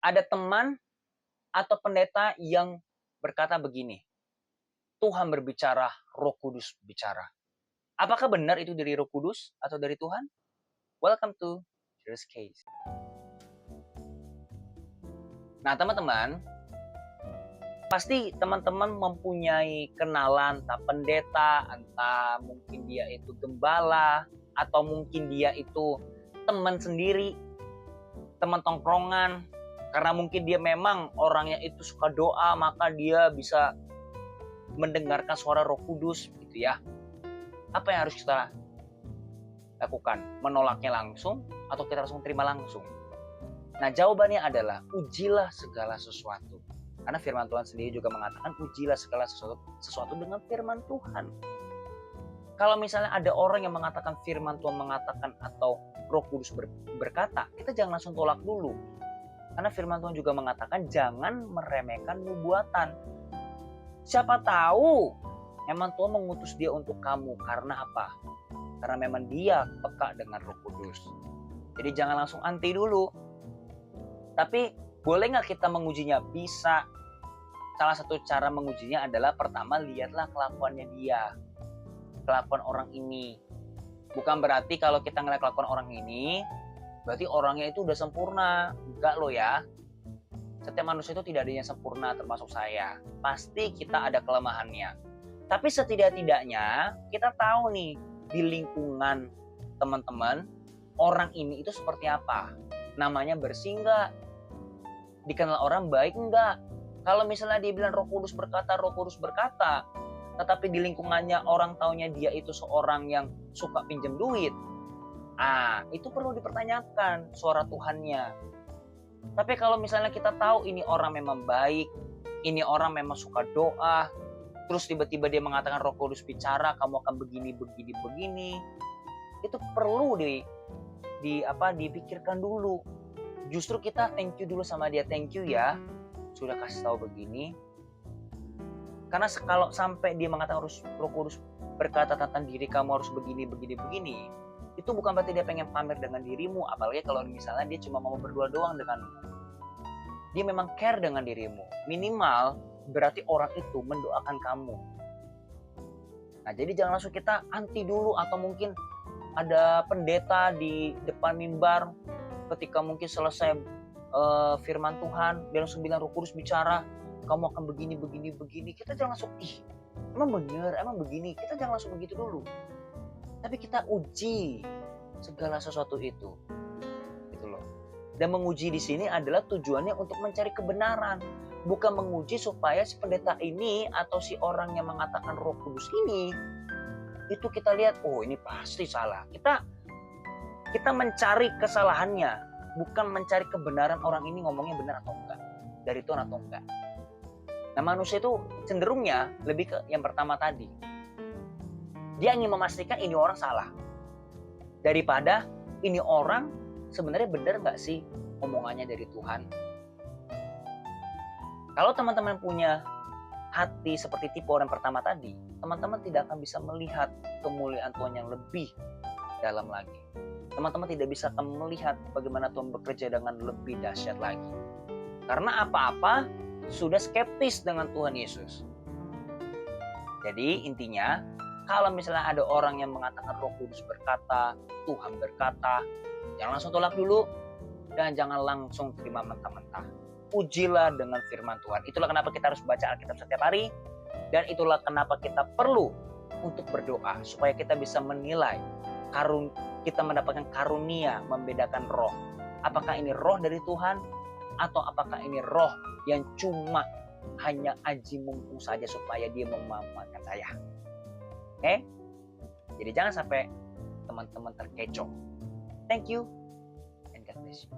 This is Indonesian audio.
Ada teman atau pendeta yang berkata begini, Tuhan berbicara, Roh Kudus bicara. Apakah benar itu dari Roh Kudus atau dari Tuhan? Welcome to Serious Case. Nah, teman-teman, pasti teman-teman mempunyai kenalan entah pendeta, entah mungkin dia itu gembala, atau mungkin dia itu teman sendiri, teman tongkrongan. Karena mungkin dia memang orangnya itu suka doa, maka dia bisa mendengarkan suara Roh Kudus gitu ya. Apa yang harus kita lakukan? Menolaknya langsung atau kita langsung terima langsung? Nah, jawabannya adalah ujilah segala sesuatu. Karena firman Tuhan sendiri juga mengatakan ujilah segala sesuatu dengan firman Tuhan. Kalau misalnya ada orang yang mengatakan firman Tuhan mengatakan atau Roh Kudus berkata, kita jangan langsung tolak dulu. Karena firman Tuhan juga mengatakan jangan meremehkan nubuatan. Siapa tahu memang Tuhan mengutus dia untuk kamu. Karena apa? Karena memang dia peka dengan Roh Kudus. Jadi jangan langsung anti dulu. Tapi boleh nggak kita mengujinya? Bisa. Salah satu cara mengujinya adalah pertama lihatlah kelakuannya dia. Kelakuan orang ini. Bukan berarti kalau kita ngeliat kelakuan orang ini, berarti orangnya itu udah sempurna. Enggak loh ya. Setiap manusia itu tidak ada yang sempurna termasuk saya. Pasti kita ada kelemahannya. Tapi setidak-tidaknya kita tahu nih di lingkungan teman-teman orang ini itu seperti apa. Namanya bersih enggak? Dikenal orang baik enggak? Kalau misalnya dia bilang Roh Kudus berkata, tetapi di lingkungannya orang taunya dia itu seorang yang suka pinjam duit, itu perlu dipertanyakan suara Tuhannya. Tapi kalau misalnya kita tahu ini orang memang baik, ini orang memang suka doa, terus tiba-tiba dia mengatakan Roh Kudus bicara, kamu akan begini, itu perlu dipikirkan dulu. Justru kita thank you dulu sama dia, thank you ya, sudah kasih tahu begini. Karena kalau sampai dia mengatakan Roh Kudus berkata tentang diri kamu harus begini, itu bukan berarti dia pengen pamer dengan dirimu. Apalagi kalau misalnya dia cuma mau berdua doang denganmu. Dia memang care dengan dirimu. Minimal berarti orang itu mendoakan kamu. Nah, jadi jangan langsung kita anti dulu. Atau mungkin ada pendeta di depan mimbar, ketika mungkin selesai firman Tuhan, dia langsung bilang Roh Kudus bicara, kamu akan begini. Kita jangan langsung, emang bener, emang begini. Kita jangan langsung begitu dulu. Tapi kita uji segala sesuatu itu. Gitu loh. Dan menguji di sini adalah tujuannya untuk mencari kebenaran. Bukan menguji supaya si pendeta ini atau si orang yang mengatakan Roh Kudus ini, itu kita lihat, oh ini pasti salah. Kita mencari kesalahannya, bukan mencari kebenaran orang ini ngomongnya benar atau enggak, dari Tuhan atau enggak. Nah, manusia itu cenderungnya lebih ke yang pertama tadi. Dia ingin memastikan ini orang salah, daripada ini orang sebenarnya benar nggak sih omongannya dari Tuhan. Kalau teman-teman punya hati seperti tipe orang pertama tadi, teman-teman tidak akan bisa melihat kemuliaan Tuhan yang lebih dalam lagi. Teman-teman tidak bisa akan melihat bagaimana Tuhan bekerja dengan lebih dahsyat lagi. Karena apa-apa sudah skeptis dengan Tuhan Yesus. Jadi intinya, kalau misalnya ada orang yang mengatakan Roh Kudus berkata, Tuhan berkata, jangan langsung tolak dulu, dan jangan langsung terima mentah-mentah. Ujilah dengan firman Tuhan. Itulah kenapa kita harus baca Alkitab setiap hari, dan itulah kenapa kita perlu untuk berdoa, supaya kita bisa menilai kita mendapatkan karunia membedakan roh. Apakah ini roh dari Tuhan, atau apakah ini roh yang cuma hanya aji mumpung saja supaya dia memanfaatkan saya. Oke? Jadi jangan sampai teman-teman terkecoh. Thank you and God bless you.